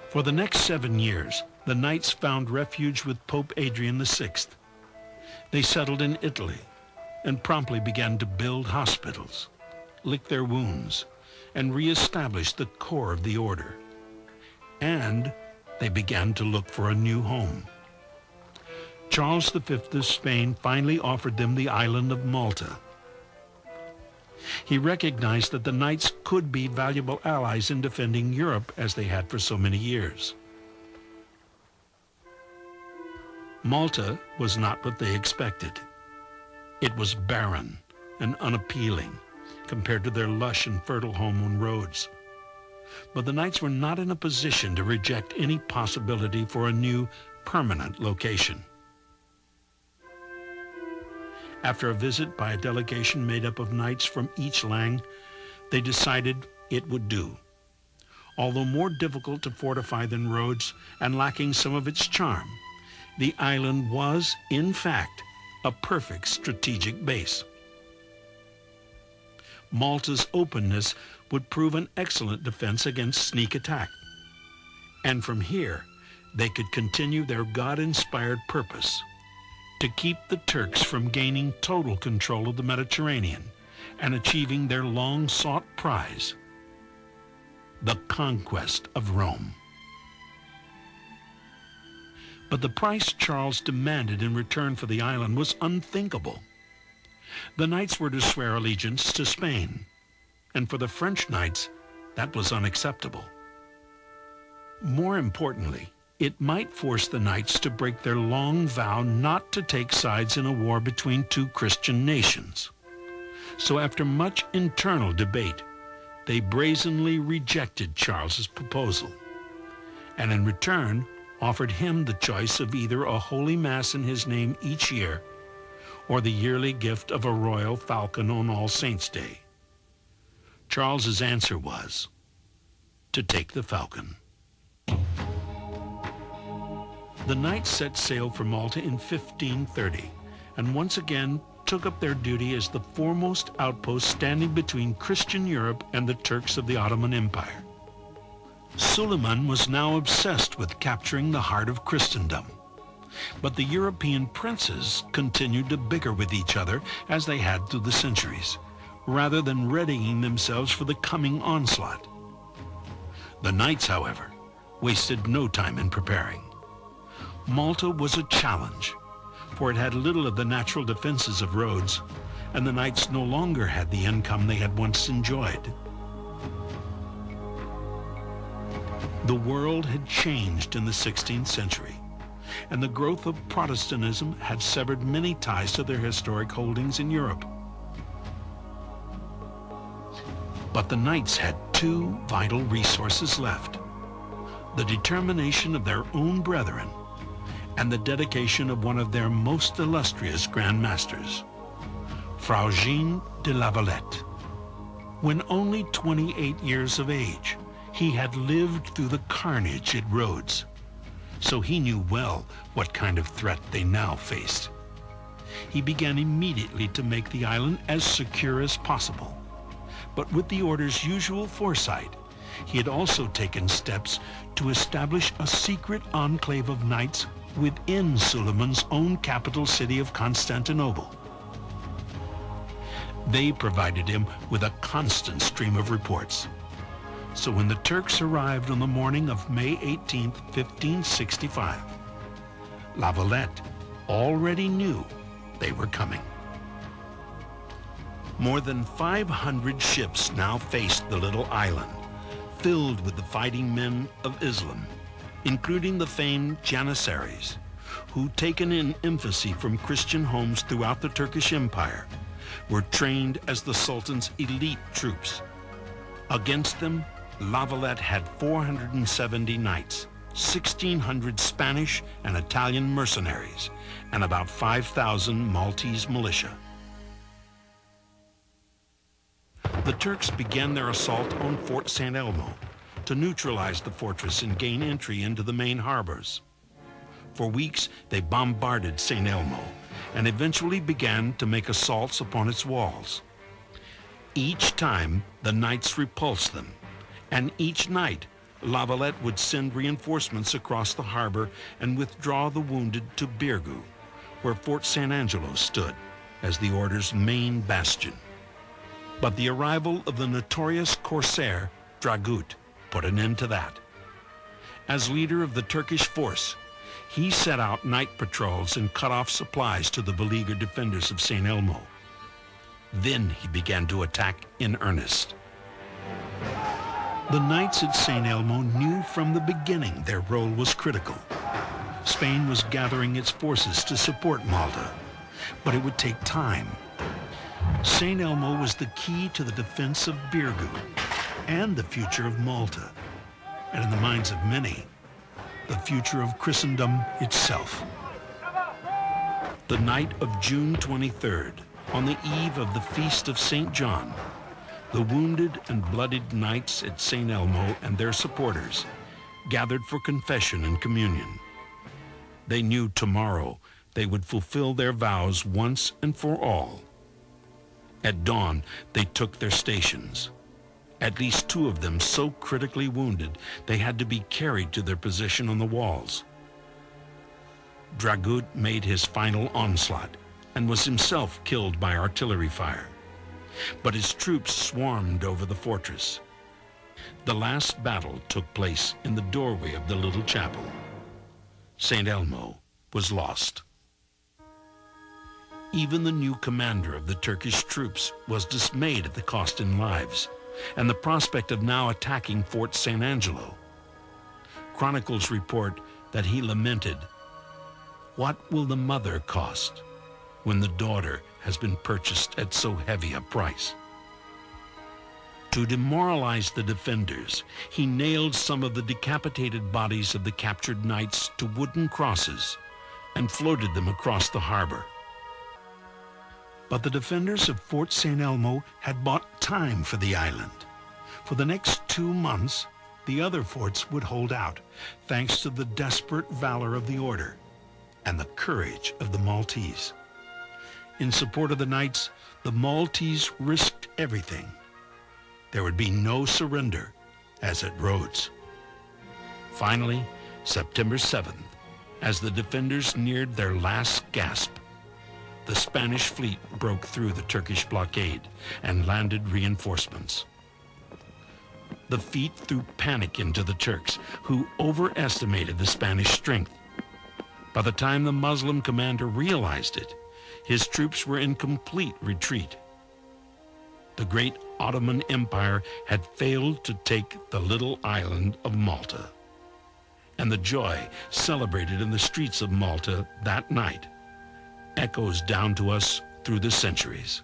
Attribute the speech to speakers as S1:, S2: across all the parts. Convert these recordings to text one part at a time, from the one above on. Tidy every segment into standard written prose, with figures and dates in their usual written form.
S1: For the next 7 years, the knights found refuge with Pope Adrian VI. They settled in Italy and promptly began to build hospitals, lick their wounds, and reestablish the core of the order. And they began to look for a new home. Charles V of Spain finally offered them the island of Malta. He recognized that the knights could be valuable allies in defending Europe as they had for so many years. Malta was not what they expected. It was barren and unappealing compared to their lush and fertile home on Rhodes. But the knights were not in a position to reject any possibility for a new permanent location. After a visit by a delegation made up of knights from each lang, they decided it would do. Although more difficult to fortify than Rhodes and lacking some of its charm, the island was, in fact, a perfect strategic base. Malta's openness would prove an excellent defense against sneak attack. And from here, they could continue their God-inspired purpose to keep the Turks from gaining total control of the Mediterranean and achieving their long-sought prize, the conquest of Rome. But the price Charles demanded in return for the island was unthinkable. The knights were to swear allegiance to Spain, and for the French knights, that was unacceptable. More importantly, it might force the knights to break their long vow not to take sides in a war between two Christian nations. So after much internal debate, they brazenly rejected Charles's proposal, and in return offered him the choice of either a holy mass in his name each year or the yearly gift of a royal falcon on All Saints' Day. Charles's answer was to take the falcon. The knights set sail for Malta in 1530 and once again took up their duty as the foremost outpost standing between Christian Europe and the Turks of the Ottoman Empire. Suleiman was now obsessed with capturing the heart of Christendom, but the European princes continued to bicker with each other as they had through the centuries, rather than readying themselves for the coming onslaught. The knights, however, wasted no time in preparing. Malta was a challenge, for it had little of the natural defenses of Rhodes, and the knights no longer had the income they had once enjoyed. The world had changed in the 16th century, and the growth of Protestantism had severed many ties to their historic holdings in Europe. But the knights had two vital resources left: the determination of their own brethren and the dedication of one of their most illustrious Grand Masters, Frau Jeanne de La Valette. When only 28 years of age, he had lived through the carnage at Rhodes, so he knew well what kind of threat they now faced. He began immediately to make the island as secure as possible. But with the order's usual foresight, he had also taken steps to establish a secret enclave of knights within Suleiman's own capital city of Constantinople. They provided him with a constant stream of reports. So when the Turks arrived on the morning of May 18, 1565, La Valette already knew they were coming. More than 500 ships now faced the little island, filled with the fighting men of Islam, including the famed Janissaries, who, taken in infancy from Christian homes throughout the Turkish Empire, were trained as the Sultan's elite troops. Against them, La Valette had 470 knights, 1,600 Spanish and Italian mercenaries, and about 5,000 Maltese militia. The Turks began their assault on Fort St. Elmo to neutralize the fortress and gain entry into the main harbors. For weeks, they bombarded St. Elmo and eventually began to make assaults upon its walls. Each time, the knights repulsed them, and each night, Lavalette would send reinforcements across the harbor and withdraw the wounded to Birgu, where Fort San Angelo stood as the order's main bastion. But the arrival of the notorious corsair Dragut put an end to that. As leader of the Turkish force, he set out night patrols and cut off supplies to the beleaguered defenders of St. Elmo. Then he began to attack in earnest. The knights at St. Elmo knew from the beginning their role was critical. Spain was gathering its forces to support Malta, but it would take time. St. Elmo was the key to the defense of Birgu and the future of Malta, and in the minds of many, the future of Christendom itself. The night of June 23rd, on the eve of the Feast of St. John, the wounded and bloodied knights at St. Elmo and their supporters gathered for confession and communion. They knew tomorrow they would fulfill their vows once and for all. At dawn, they took their stations. At least 2 of them so critically wounded they had to be carried to their position on the walls. Dragut made his final onslaught and was himself killed by artillery fire. But his troops swarmed over the fortress. The last battle took place in the doorway of the little chapel. St. Elmo was lost. Even the new commander of the Turkish troops was dismayed at the cost in lives and the prospect of now attacking Fort San Angelo. Chronicles report that he lamented, "What will the mother cost when the daughter has been purchased at so heavy a price?" To demoralize the defenders, he nailed some of the decapitated bodies of the captured knights to wooden crosses and floated them across the harbor. But the defenders of Fort St. Elmo had bought time for the island. For the next 2 months, the other forts would hold out, thanks to the desperate valor of the order and the courage of the Maltese. In support of the knights, the Maltese risked everything. There would be no surrender, as at Rhodes. Finally, September 7th, as the defenders neared their last gasp, the Spanish fleet broke through the Turkish blockade and landed reinforcements. The feat threw panic into the Turks, who overestimated the Spanish strength. By the time the Muslim commander realized it, his troops were in complete retreat. The great Ottoman Empire had failed to take the little island of Malta. And the joy celebrated in the streets of Malta that night echoes down to us through the centuries.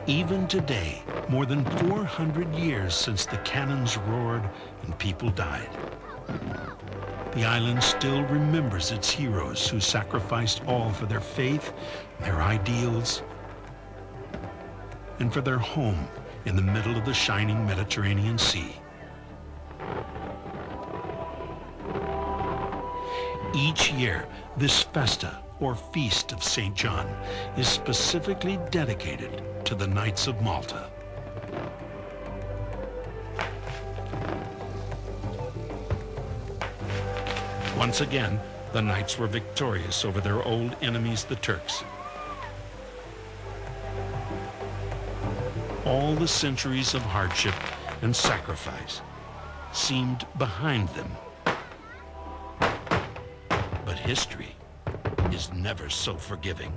S1: Even today, more than 400 years since the cannons roared and people died, the island still remembers its heroes who sacrificed all for their faith, their ideals, and for their home in the middle of the shining Mediterranean Sea. Each year, this festa, or Feast of St. John, is specifically dedicated to the Knights of Malta. Once again, the Knights were victorious over their old enemies, the Turks. All the centuries of hardship and sacrifice seemed behind them. But history is never so forgiving.